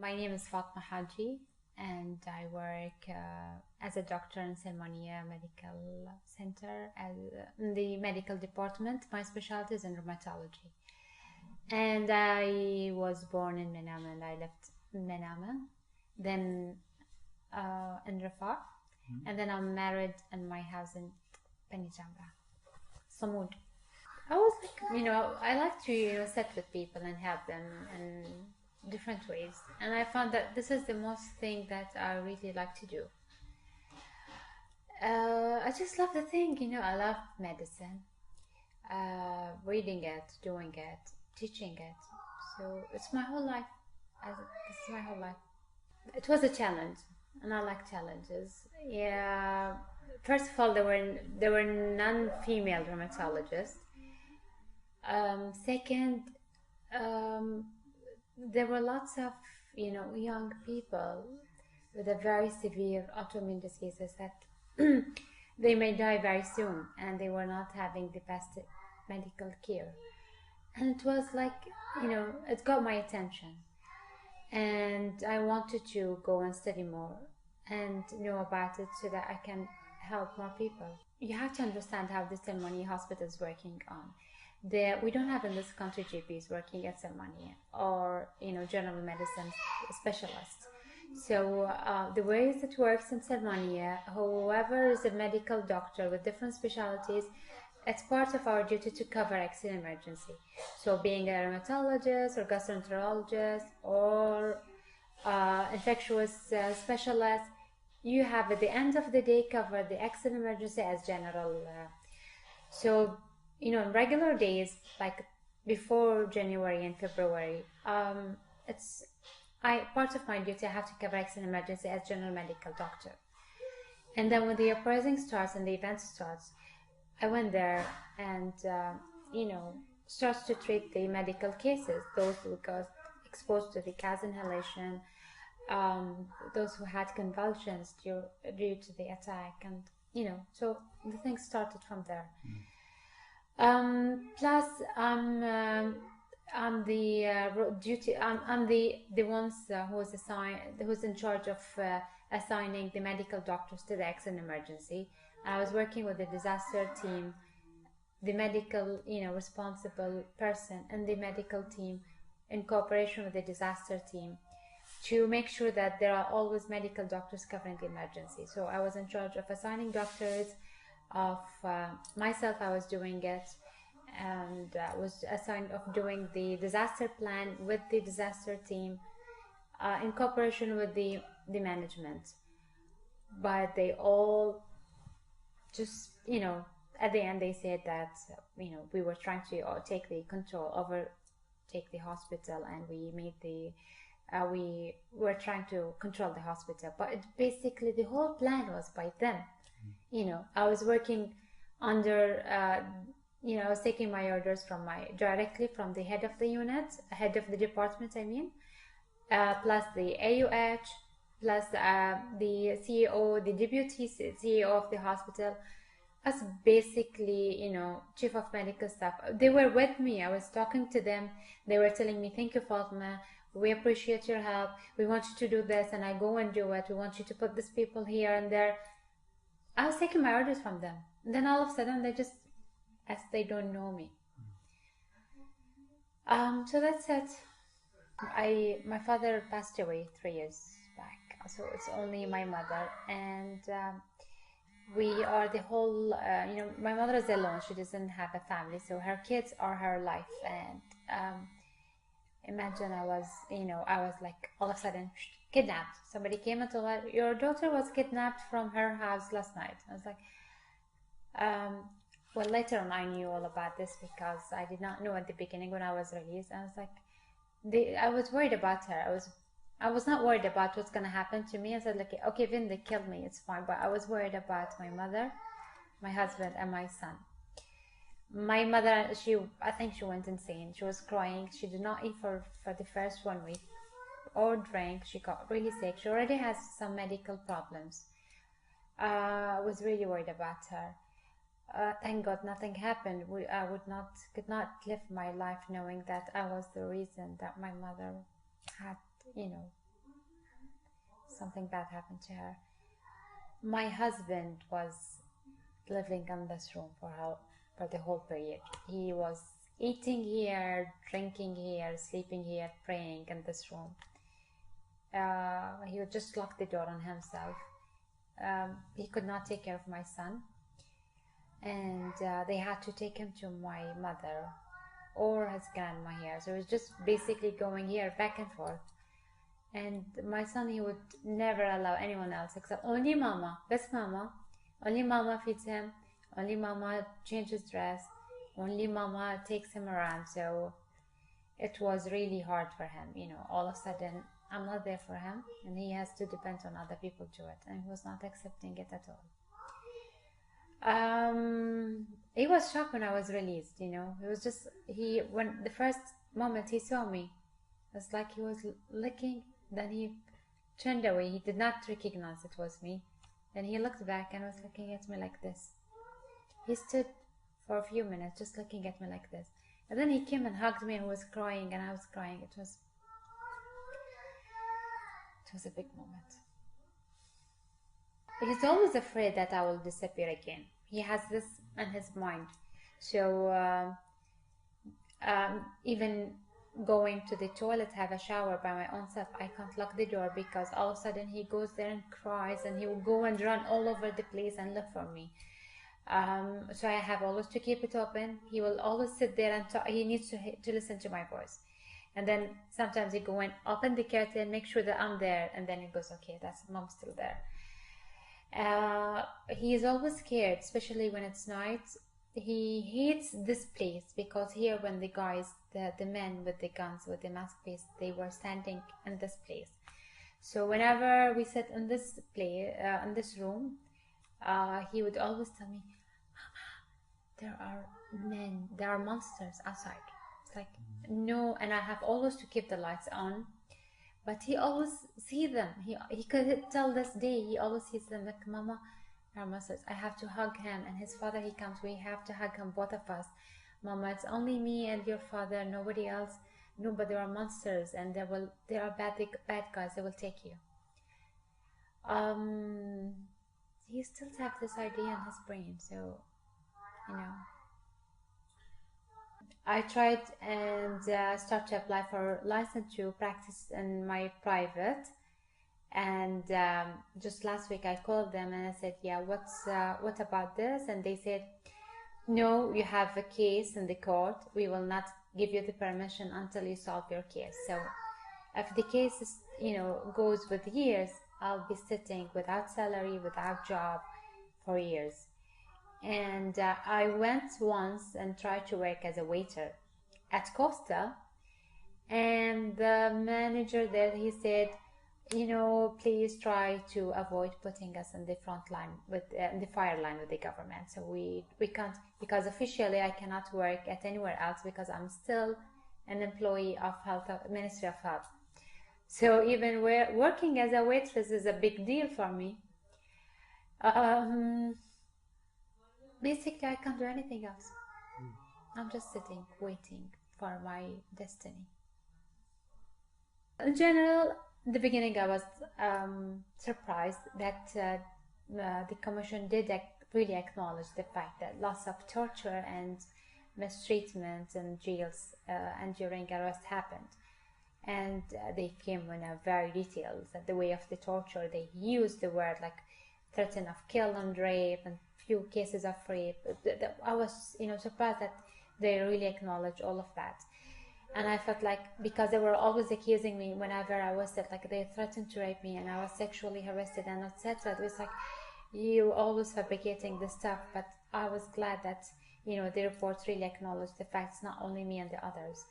My name is Fatma Haji, and I work as a doctor in Salmania Medical Center in the medical department. My specialty is in rheumatology. And I was born in Manama, and I left Manama, then in Rafah, and then I'm married in my house in Bani Jamra, Samud. I was like, I like to sit with people and help them in different ways, and I found that this is the most thing that I really like to do. I just love the thing, I love medicine, reading it, doing it, teaching it. So it's my whole life. This is my whole life. It was a challenge, and I like challenges. Yeah. First of all, there were non-female rheumatologists. Second, there were lots of young people with a very severe autoimmune diseases that they may die very soon, and they were not having the best medical care. And it was like, it got my attention, and I wanted to go and study more and know about it so that I can help more people. You have to understand how the Salmania hospital is working on. We don't have in this country GPs working at Salmania or general medicine specialists. So the ways it works in Salmania, whoever is a medical doctor with different specialties, it's part of our duty to cover accident emergency. So being a rheumatologist or gastroenterologist or infectious specialist, you have at the end of the day covered the accident emergency as general. So in regular days, like before January and February, it's part of my duty. I have to cover accident emergency as general medical doctor. And then when the uprising starts and the event starts, I went there and starts to treat the medical cases, those who got exposed to the gas inhalation, those who had convulsions due to the attack, and so the thing started from there. Plus, I'm the ones who's in charge of assigning the medical doctors to the accident emergency. I was working with the disaster team, the medical responsible person and the medical team in cooperation with the disaster team to make sure that there are always medical doctors covering the emergency. So I was in charge of assigning doctors. Of myself, I was doing it, and was assigned of doing the disaster plan with the disaster team in cooperation with the management. But they all just at the end they said that we were trying to take the control over, take the hospital, and we were trying to control the hospital. But basically the whole plan was by them. I was working under, I was taking my orders directly from the head of the unit, head of the department, plus the AUH, plus the CEO, the deputy CEO of the hospital, as basically, chief of medical staff. They were with me. I was talking to them. They were telling me, "Thank you, Fatma. We appreciate your help. We want you to do this," and I go and do it. "We want you to put these people here and there." I was taking my orders from them. And then all of a sudden, they don't know me. So that's it. My father passed away 3 years back, so it's only my mother, and we are the whole. My mother is alone; she doesn't have a family, so her kids are her life. And imagine I was like all of a sudden kidnapped. Somebody came and told her, "Your daughter was kidnapped from her house last night." I was like, well, later on I knew all about this because I did not know at the beginning when I was released. I was like, I was worried about her. I was not worried about what's going to happen to me. I said, like, okay, when they kill me, it's fine. But I was worried about my mother, my husband, and my son. My mother, I think she went insane. She was crying. She did not eat for the first 1 week or drink. She got really sick. She already has some medical problems. I was really worried about her. Thank God nothing happened. I could not live my life knowing that I was the reason that my mother had, something bad happened to her. My husband was living in this room for the whole period. He was eating here, drinking here, sleeping here, praying in this room. He would just lock the door on himself. He could not take care of my son, and they had to take him to my mother or his grandma here. So it was just basically going here back and forth. And my son, he would never allow anyone else except only mama, best mama. Only mama feeds him, only mama changes dress, only mama takes him around. So it was really hard for him, you know. All of a sudden I'm not there for him and he has to depend on other people to it, and he was not accepting it at all. He was shocked when I was released, you know. It was just, when the first moment he saw me, it was like he was looking, then he turned away. He did not recognize it was me. Then he looked back and was looking at me like this. He stood for a few minutes just looking at me like this. And then he came and hugged me and was crying, and I was crying. It was a big moment. He's always afraid that I will disappear again. He has this in his mind. So even going to the toilet, have a shower by my own self, I can't lock the door, because all of a sudden he goes there and cries, and he will go and run all over the place and look for me. So I have always to keep it open. He will always sit there and talk. He needs to listen to my voice. And then sometimes he go and open the curtain, make sure that I'm there, and then he goes, okay, that's mom's still there. He is always scared, especially when it's night. He hates this place, because here when the guys, the men with the guns, with the mask face, they were standing in this place. So whenever we sit in this place, in this room, he would always tell me, Mama, there are men, there are monsters outside. It's like, no, and I have always to keep the lights on. But he always see them. He could tell this day, he always sees them, like, Mama, there are monsters. I have to hug him, and his father, he comes, we have to hug him, both of us. Mama, it's only me and your father, nobody else. No, but there are monsters, and there are bad guys, they will take you. He still has this idea in his brain, so, you know. I tried and start to apply for license to practice in my private, and just last week I called them and I said, yeah, what about this? And they said, no, you have a case in the court, we will not give you the permission until you solve your case. So if the case is, you know, goes with years, I'll be sitting without salary, without job for years. And I went once and tried to work as a waiter at Costa, and the manager there, he said, you know, please try to avoid putting us in the front line with the fire line with the government. So we can't, because officially I cannot work at anywhere else, because I'm still an employee of Ministry of Health. So even working as a waitress is a big deal for me. Basically, I can't do anything else. I'm just sitting, waiting for my destiny. In general, in the beginning, I was surprised that the Commission did really acknowledge the fact that lots of torture and mistreatment in jails and during arrest happened. And they came in a very detailed, the way of the torture. They used the word like threaten of kill and rape, and few cases of rape. I was, you know, surprised that they really acknowledge all of that. And I felt like, because they were always accusing me whenever I was said, like, they threatened to rape me and I was sexually harassed and etc. It was like, you always fabricating this stuff. But I was glad that, you know, the report really acknowledged the facts, not only me and the others.